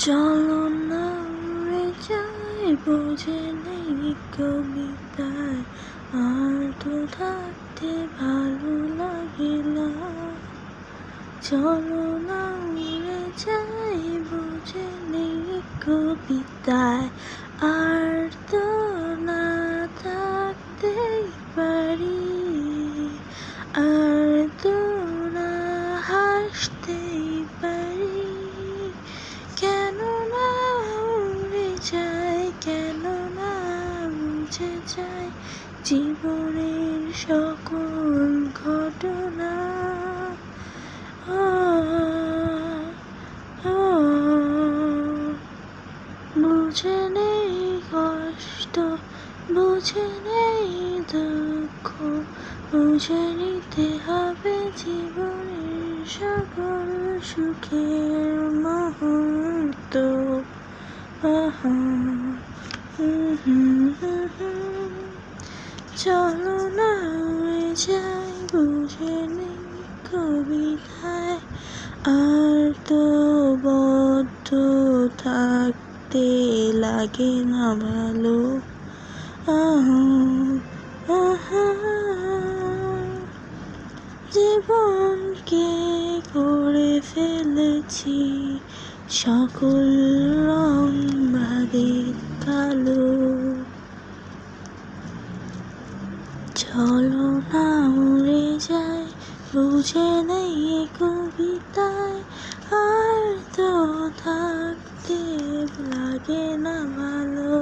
চলো না উড়ে যাই, বোঝে নেই কবিতায়, আর তো থাকতে ভালো লাগে না। চলো না উড়ে যাই, বোঝে নেই কবিতায়, আর তো না থাকতেই পারি, আর তো না হাসতেই পারি। কেন না উড়ে যায়, কেন না মুছে যায় জীবনের সকল ঘটনা। বুঝে নেই কষ্ট, বুঝে নেই দুঃখ, বুঝে নিতে হবে জীবনের সকল সুখের মুহূর্ত। চলো না উড়ে যাই, বুঝে নেই কবিতায়, আর তো বদ্ধ থাকতে লাগে না ভালো। জীবনকে করে ফেলেছি সকল রং বাদের কালো। চলো না উড়ে যাই, বুঝে নেই কবিতায়, আর তো থাকতে লাগে না ভালো।